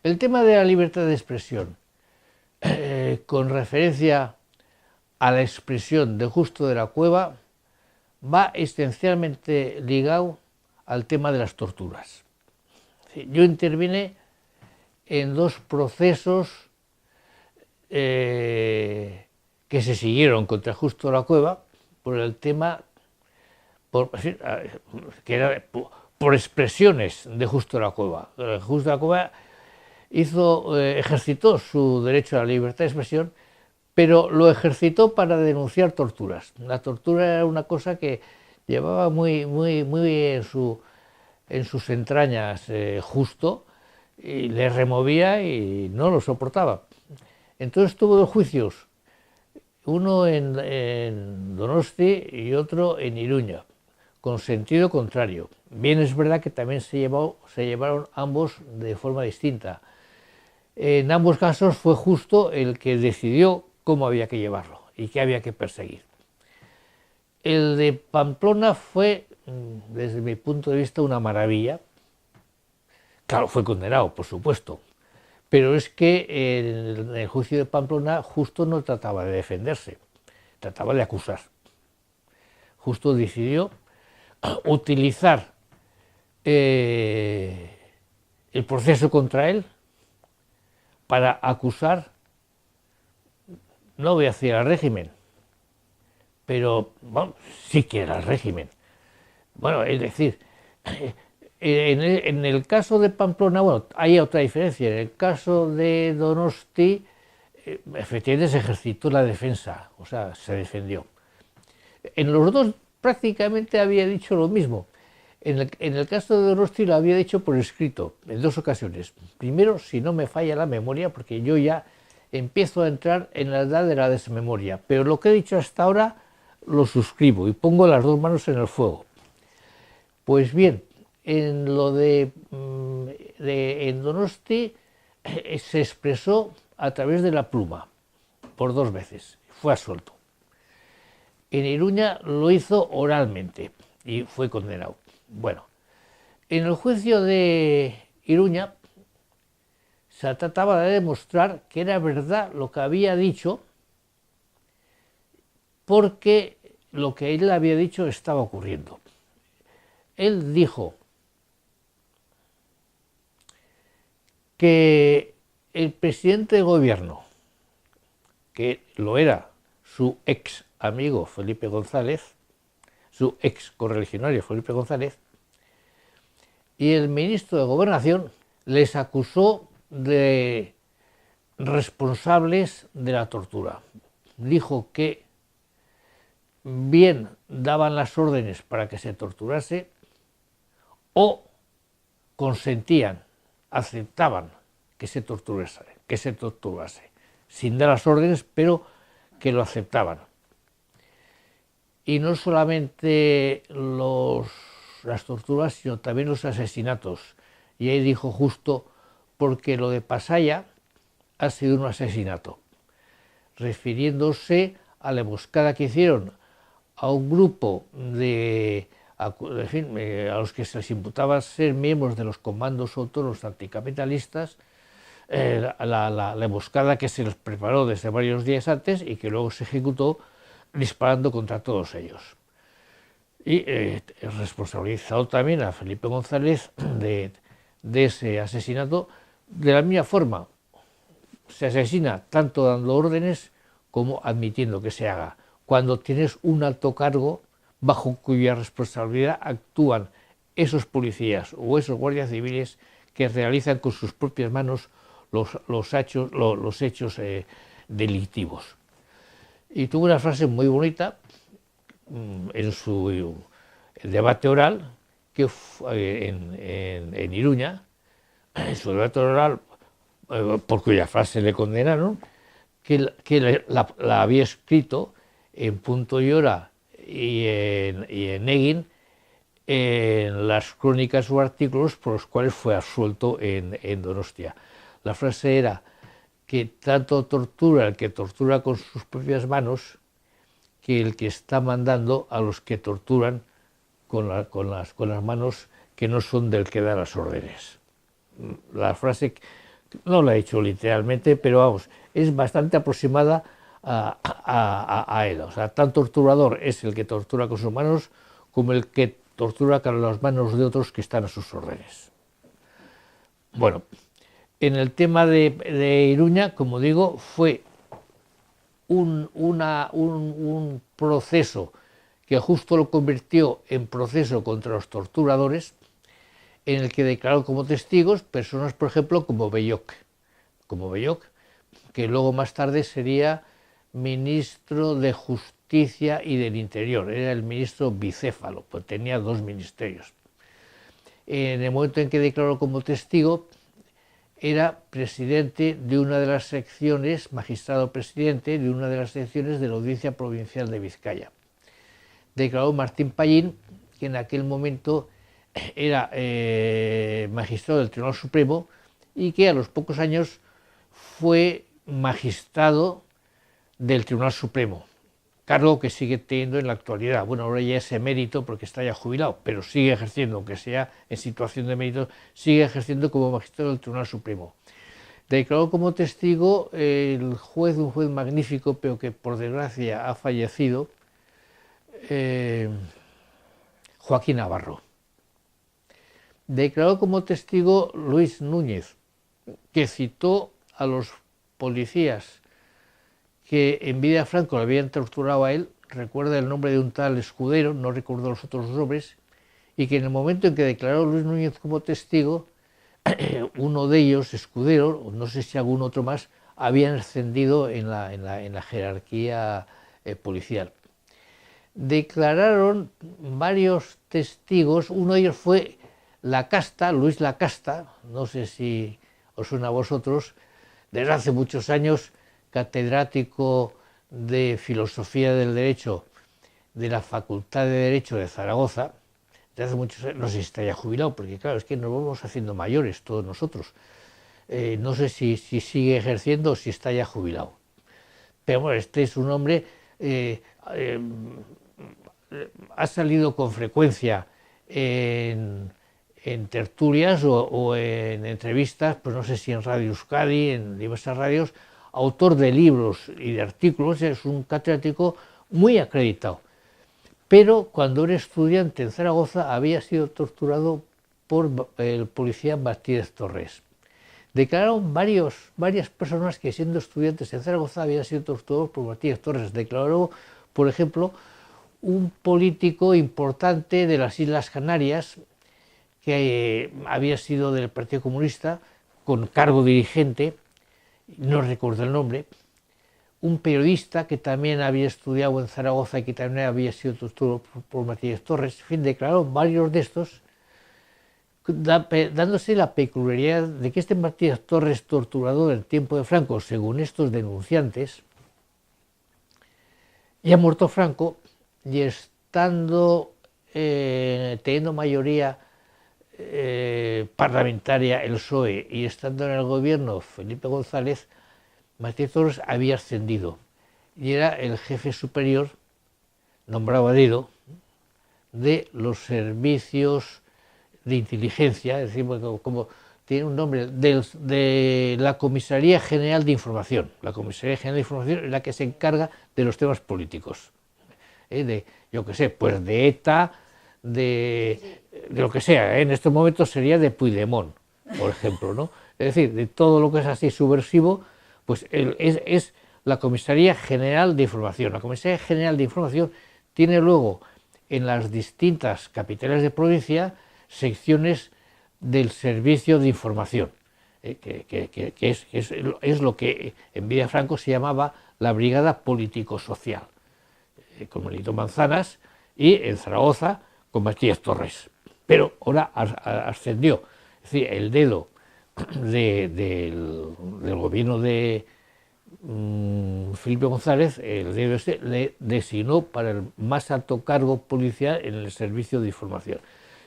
El tema de la libertad de expresión, con referencia a la expresión de Justo de la Cueva, va esencialmente ligado al tema de las torturas. Yo intervine en dos procesos que se siguieron contra Justo de la Cueva por el tema, que era por expresiones de Justo de la Cueva. Justo de la Cueva ejercitó su derecho a la libertad de expresión, pero lo ejercitó para denunciar torturas. La tortura era una cosa que llevaba muy en sus entrañas Justo, y le removía y no lo soportaba. Entonces tuvo dos juicios, uno en Donosti y otro en Iruña, con sentido contrario. Bien, es verdad que también se llevaron ambos de forma distinta. En ambos casos fue Justo el que decidió cómo había que llevarlo y qué había que perseguir. El de Pamplona fue, desde mi punto de vista, una maravilla. Claro, fue condenado, por supuesto, pero es que en el juicio de Pamplona Justo no trataba de defenderse, trataba de acusar. Justo decidió utilizar el proceso contra él para acusar, no voy a decir al régimen, pero bueno, sí que era el régimen. Bueno, es decir, en el caso de Pamplona, bueno, hay otra diferencia. En el caso de Donosti, efectivamente se ejercitó la defensa, o sea, se defendió. En los dos prácticamente había dicho lo mismo. En el caso de Donosti lo había dicho por escrito, en dos ocasiones. Primero, si no me falla la memoria, porque yo ya empiezo a entrar en la edad de la desmemoria, pero lo que he dicho hasta ahora lo suscribo y pongo las dos manos en el fuego. Pues bien, en lo en Donosti se expresó a través de la pluma por dos veces, fue absuelto. En Iruña lo hizo oralmente y fue condenado. Bueno, en el juicio de Iruña se trataba de demostrar que era verdad lo que había dicho, porque lo que él había dicho estaba ocurriendo. Él dijo que el presidente de gobierno, que lo era su ex amigo Felipe González, su ex correligionario Felipe González, y el ministro de Gobernación les acusó de responsables de la tortura. Dijo que bien daban las órdenes para que se torturase o consentían, aceptaban que se torturase, sin dar las órdenes, pero que lo aceptaban. Y no solamente las torturas, sino también los asesinatos. Y ahí dijo Justo, porque lo de Pasaya ha sido un asesinato, refiriéndose a la emboscada que hicieron a un grupo a los que se les imputaba ser miembros de los comandos autónomos anticapitalistas, la emboscada que se les preparó desde varios días antes y que luego se ejecutó disparando contra todos ellos. Y responsabilizado también a Felipe González de ese asesinato. De la misma forma, se asesina tanto dando órdenes como admitiendo que se haga, cuando tienes un alto cargo bajo cuya responsabilidad actúan esos policías o esos guardias civiles que realizan con sus propias manos los hechos delictivos. Y tuvo una frase muy bonita en su debate oral, que en Iruña, en su debate oral, por cuya frase le condenaron, que la había escrito en Punto y Hora y en Egin, en las crónicas o artículos por los cuales fue absuelto en Donostia. La frase era que tanto tortura el que tortura con sus propias manos que el que está mandando a los que torturan con las manos que no son del que da las órdenes. La frase no lo ha hecho literalmente, pero vamos, es bastante aproximada a él. O sea, tan torturador es el que tortura con sus manos como el que tortura con las manos de otros que están a sus órdenes. Bueno, en el tema de Iruña, como digo, fue un proceso que justo lo convirtió en proceso contra los torturadores, en el que declaró como testigos personas, por ejemplo, como Belloc, que luego más tarde sería ministro de Justicia y del Interior, era el ministro bicéfalo, pues tenía dos ministerios. En el momento en que declaró como testigo, era presidente de una de las secciones, magistrado presidente de una de las secciones de la Audiencia Provincial de Vizcaya. Declaró Martín Pallín, que en aquel momento era magistrado del Tribunal Supremo y que a los pocos años fue magistrado del Tribunal Supremo, cargo que sigue teniendo en la actualidad. Bueno, ahora ya es emérito porque está ya jubilado, pero sigue ejerciendo, aunque sea en situación de emérito, sigue ejerciendo como magistrado del Tribunal Supremo. Declaró como testigo el juez, un juez magnífico, pero que por desgracia ha fallecido, Joaquín Navarro. Declaró como testigo Luis Núñez, que citó a los policías que en vida Franco le habían torturado a él, recuerda el nombre de un tal Escudero, no recuerdo los otros nombres, y que en el momento en que declaró Luis Núñez como testigo, uno de ellos, Escudero, no sé si algún otro más, habían ascendido en la jerarquía policial. Declararon varios testigos, uno de ellos fue Lacasta, Luis Lacasta, no sé si os suena a vosotros, desde hace muchos años catedrático de Filosofía del Derecho de la Facultad de Derecho de Zaragoza, desde hace muchos años, no sé si está ya jubilado, porque claro, es que nos vamos haciendo mayores todos nosotros. No sé si sigue ejerciendo o si está ya jubilado. Pero bueno, este es un hombre, ha salido con frecuencia en tertulias o en entrevistas, pues no sé si en Radio Euskadi, en diversas radios, autor de libros y de artículos, es un catedrático muy acreditado. Pero cuando era estudiante en Zaragoza había sido torturado por el policía Martínez Torres. Declararon varias personas que siendo estudiantes en Zaragoza habían sido torturados por Martínez Torres. Declaró, por ejemplo, un político importante de las Islas Canarias que había sido del Partido Comunista, con cargo dirigente, no recuerdo el nombre, un periodista que también había estudiado en Zaragoza y que también había sido torturado por Martínez Torres. En fin, declararon varios de estos, dándose la peculiaridad de que este Martínez Torres, torturador en tiempo de Franco, según estos denunciantes, ya muerto Franco y estando teniendo mayoría parlamentaria el PSOE y estando en el gobierno Felipe González, Martínez Torres había ascendido y era el jefe superior, nombrado a dedo, de los servicios de inteligencia, es decir, como tiene un nombre, de la Comisaría General de Información. La Comisaría General de Información es la que se encarga de los temas políticos, de, yo qué sé, pues de ETA, de lo que sea, en estos momentos sería de Puigdemont, por ejemplo, ¿no? Es decir, de todo lo que es así subversivo, pues es la Comisaría General de Información. La Comisaría General de Información tiene luego en las distintas capitales de provincia secciones del Servicio de Información, que es lo que en vida Franco se llamaba la Brigada Político-Social, con Benito Manzanas, y en Zaragoza con Martínez Torres. Pero ahora ascendió, es decir, el dedo del gobierno de Felipe González, el dedo este, le designó para el más alto cargo policial en el Servicio de Información.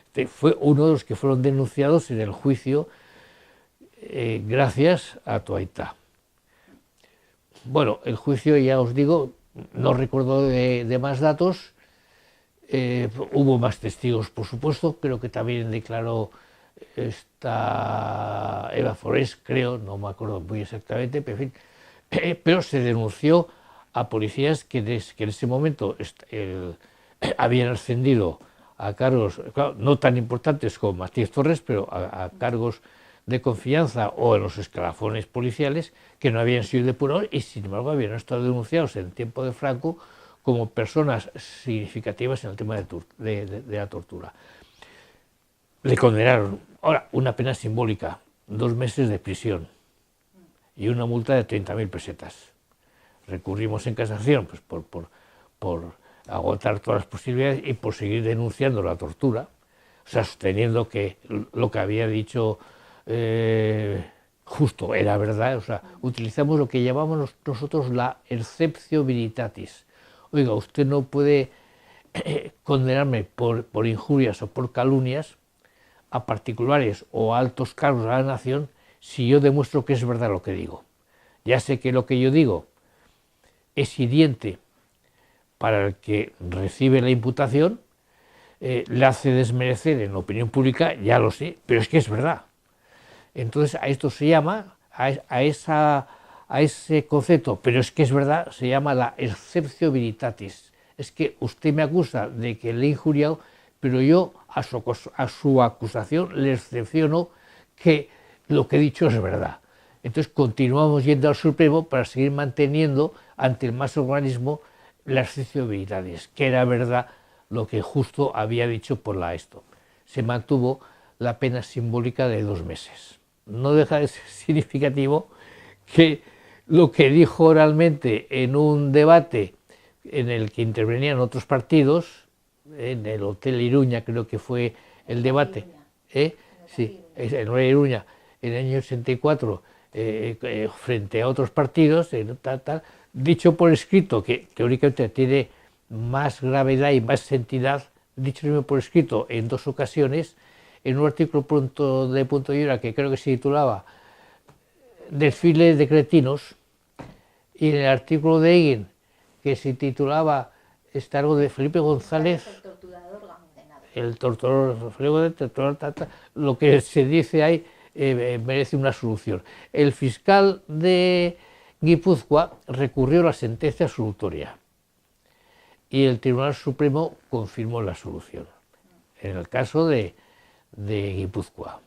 Este fue uno de los que fueron denunciados en el juicio gracias a Tuaitá. Bueno, el juicio, ya os digo, no recuerdo de más datos. Hubo más testigos, por supuesto, creo que también declaró está Eva Forés, creo, no me acuerdo muy exactamente, pero, en fin, pero se denunció a policías que en ese momento habían ascendido a cargos, claro, no tan importantes como Matías Torres, pero a cargos de confianza o en los escalafones policiales que no habían sido depurados y sin embargo habían estado denunciados en tiempo de Franco como personas significativas en el tema de la tortura. Le condenaron, ahora, una pena simbólica, 2 meses de prisión y una multa de 30.000 pesetas. Recurrimos en casación pues, por agotar todas las posibilidades y por seguir denunciando la tortura, o sea, sosteniendo que lo que había dicho justo era verdad, o sea, utilizamos lo que llamamos nosotros la exceptio veritatis. Oiga, usted no puede condenarme por injurias o por calumnias a particulares o a altos cargos de la nación si yo demuestro que es verdad lo que digo. Ya sé que lo que yo digo es hiriente para el que recibe la imputación, le hace desmerecer en la opinión pública, ya lo sé, pero es que es verdad. Entonces a esto se llama, a ese concepto, pero es que es verdad, se llama la exceptio veritatis. Es que usted me acusa de que le he injuriado, pero yo a su acusación le excepciono que lo que he dicho es verdad. Entonces continuamos yendo al Supremo para seguir manteniendo ante el máximo organismo la exceptio veritatis, que era verdad lo que justo había dicho por la esto. Se mantuvo la pena simbólica de 2 meses. No deja de ser significativo que lo que dijo oralmente en un debate en el que intervenían otros partidos, en el Hotel Iruña creo que fue el debate, sí, en el Iruña, en el año 84, frente a otros partidos, dicho por escrito, que teóricamente tiene más gravedad y más entidad, dicho por escrito en 2 ocasiones, en un artículo de Punto y Hora que creo que se titulaba Desfile de cretinos, y en el artículo de Egin que se titulaba algo de Felipe González, el torturador, lo que se dice ahí merece una solución. El fiscal de Guipúzcoa recurrió la sentencia absolutoria y el Tribunal Supremo confirmó la solución, en el caso de Guipúzcoa.